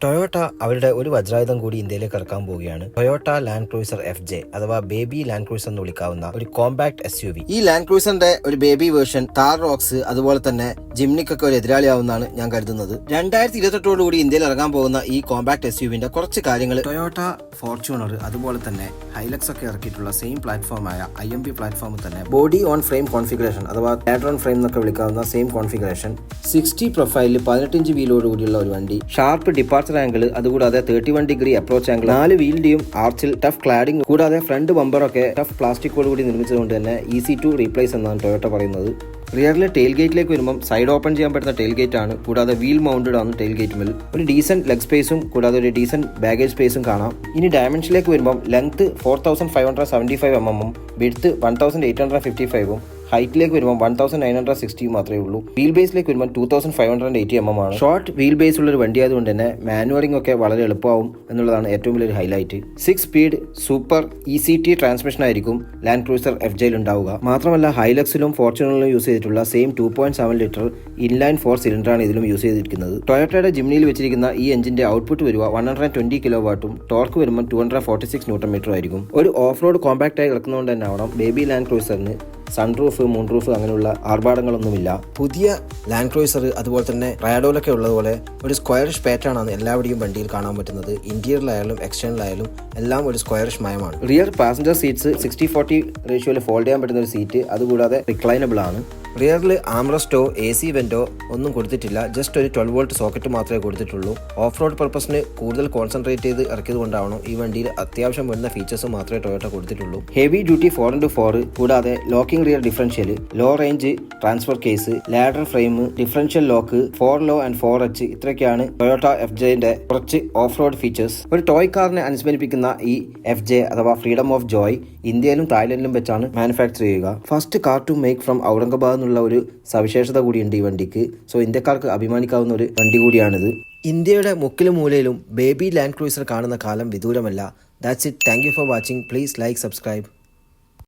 Toyota അവരുടെ ഒരു വജ്രായുധം കൂടി ഇന്ത്യയിലേക്ക് ഇറക്കാൻ പോവുകയാണ്. ടൊയോട്ട ലാൻഡ് ക്രൂസർ FJ അഥവാ ബേബി ലാൻഡ് ക്രൂസർ എന്ന് വിളിക്കാവുന്ന ഒരു കോമ്പാക്ട് SUV. ഈ ലാൻഡ് ക്രൂസറിന്റെ ഒരു ബേബി വേർഷൻ താർ റോക്സ് അതുപോലെ തന്നെ ജിംനിക്കൊക്കെ ഒരു എതിരാളിയാവുന്നതാണ് ഞാൻ കരുതുന്നത്. 2028 കൂടി ഇന്ത്യയിൽ ഇറങ്ങാൻ പോകുന്ന ഈ കോമ്പാക്ട് SUVന്റെ കുറച്ച് കാര്യങ്ങൾ ടൊയോട്ട ഫോർച്യൂണർ അതുപോലെ തന്നെ ഹൈലക്സ് ഒക്കെ ഇറക്കിയിട്ടുള്ള സെയിം പ്ലാറ്റ്ഫോമായ IMP പ്ലാറ്റ്ഫോമിൽ തന്നെ ബോഡി ഓൺ ഫ്രെയിം കോൺഫിഗറേഷൻ അഥവാ ലാഡർ ഓൺ ഫ്രെയിം എന്നൊക്കെ വിളിക്കാവുന്ന സെയിം കോൺഫിഗറേഷൻ, 60 പ്രൊഫൈലിൽ 18 ഇഞ്ച് വീലോട് കൂടിയുള്ള ഒരു വണ്ടി, ഷാർപ്പ് ഡിപ്പാർച്ചർ ആംഗിൾ, അതുകൂടാതെ 31 ഡിഗ്രി അപ്രോച്ച് ആംഗിൾ, 4 വീലിന്റെയും ആർച്ചിൽ ടഫ് ക്ലാഡിംഗ്, കൂടാതെ ഫ്രണ്ട് ബമ്പറൊക്കെ ടഫ് പ്ലാസ്റ്റിക്കോട് കൂടി നിർമ്മിച്ചതുകൊണ്ട് തന്നെ ഈസി ടു റീപ്ലേസ് എന്നാണ് ടൊയോട്ട പറയുന്നത്. റിയറിലെ ടെയിൽ ഗേറ്റിലേക്ക് വരുമ്പോൾ സൈഡ് ഓപ്പൺ ചെയ്യാൻ പറ്റുന്ന ടെയിൽ ഗേറ്റ് ആണ്, കൂടാതെ വീൽ മൗണ്ടഡ് ആണ് ടെയിൽ ഗേറ്റ് മേൽ. ഒരു ഡീസന്റ് ലെഗ് സ്പേസും കൂടാതെ ഒരു ഡീസന്റ് ബാഗേജ് സ്പേസും കാണാം. ഇനി ഡയമെൻഷനിലേക്ക് വരുമ്പോൾ ലെങ്ത് 4575 mm, വിഡ്ത്ത് 1855 ഹൈറ്റിലേക്ക് വരുമ്പോൾ 1960 മാത്രമേ ഉള്ളൂ. വീൽ ബേസിലേക്ക് വരുമ്പോൾ 2580 mm ആണ്. ഷോർട്ട് വീൽ ബേസ് ഉള്ള ഒരു വണ്ടി ആയതുകൊണ്ട് തന്നെ മാനുവറിംഗ് ഒക്കെ വളരെ എളുപ്പമാവും എന്നുള്ളതാണ് ഏറ്റവും വലിയൊരു highlight. 6 speed super ECT transmission ആയിരിക്കും ലാൻഡ് ക്രൂസർ FJയിൽ ഉണ്ടാവുക. മാത്രമല്ല ഹൈലക്സിലും ഫോർച്യൂണറിലും യൂസ് ചെയ്തിട്ടുള്ള സെയിം 2.7 ലിറ്റർ ഇൻലൈൻ 4 സിലിണ്ടറാണ് ഇതിലും യൂസ് ചെയ്തിരിക്കുന്നത്. ടൊയോട്ടയുടെ ജിംനിയിൽ വെച്ചിരിക്കുന്ന ഈ എഞ്ചിന്റെ ഔട്ട്പുട്ട് വരിക 120 കിലോവാട്ടും ടോർക്ക് വരുമ്പോൾ 246 ന്യൂട്ടൺ ആയിരിക്കും. ഒരു ഓഫ് റോഡ് കോമ്പാക്ട് ആയി കിടക്കുന്നതുകൊണ്ട് തന്നെ ആവണം ബേബി ലാൻഡ് ക്രൂസറിന് സൺറൂഫ് മൂൺറൂഫ് അങ്ങനെയുള്ള ആർഭാടങ്ങളൊന്നുമില്ല. പുതിയ ലാൻഡ് ക്രൂസർ അതുപോലെ തന്നെ റയാഡോലൊക്കെ ഉള്ളതുപോലെ ഒരു സ്ക്വയറിഷ് പാറ്റേൺ ആണ് എല്ലാവരുടെയും വണ്ടിയിൽ കാണാൻ പറ്റുന്നത്. ഇന്റീരിയറിലായാലും എക്സ്റ്റേണലായാലും എല്ലാം ഒരു സ്ക്വയറിഷ് മയമാണ്. റിയർ പാസഞ്ചർ സീറ്റ്സ് 60-40 റേഷ്യോയിൽ ഫോൾഡ് ചെയ്യാൻ പറ്റുന്ന ഒരു സീറ്റ്, അതുകൂടാതെ റിക്ലൈനബിൾ ആണ്. റിയറിൽ ആംറസ്റ്റോ AC വെന്റോ ഒന്നും കൊടുത്തിട്ടില്ല, ജസ്റ്റ് ഒരു 12 വോൾട്ട് സോക്കറ്റ് മാത്രമേ കൊടുത്തിട്ടുള്ളൂ. ഓഫ് റോഡ് പർപ്പസിന് കൂടുതൽ കോൺസെൻട്രേറ്റ് ചെയ്ത് ഇറക്കിയത് കൊണ്ടാവണം ഈ വണ്ടിയിൽ അത്യാവശ്യം വരുന്ന ഫീച്ചേഴ്സ് മാത്രമേ ടൊയോട്ട കൊടുത്തിട്ടുള്ളൂ. ഹെവി ഡ്യൂട്ടി 4x4, കൂടാതെ locking rear differential, low range transfer case, ladder frame, differential lock, 4 low and 4H, ഇത്രയൊക്കെയാണ് ടൊയോട്ട FJന്റെ കുറച്ച് ഓഫ് റോഡ് ഫീച്ചേഴ്സ്. ഒരു ടോയ് കാറിനെ അനുസ്മരിപ്പിക്കുന്ന ഈ FJ അഥവാ ഫ്രീഡം ഓഫ് ജോയ് ഇന്ത്യയിലും തായ്ലൻഡിലും വെച്ചാണ് മാനുഫാക്ചർ ചെയ്യുക. First car to make from Aurangabad എന്നുള്ള ഒരു സവിശേഷത കൂടിയുണ്ട് ഈ വണ്ടിക്ക്. സോ ഇന്ത്യക്കാർക്ക് അഭിമാനിക്കാവുന്ന ഒരു വണ്ടി കൂടിയാണിത്. ഇന്ത്യയുടെ മുക്കിലും മൂലയിലും ബേബി ലാൻഡ് ക്രൂസർ കാണുന്ന കാലം വിദൂരമല്ല. That's it. Thank you for watching. Please like, subscribe.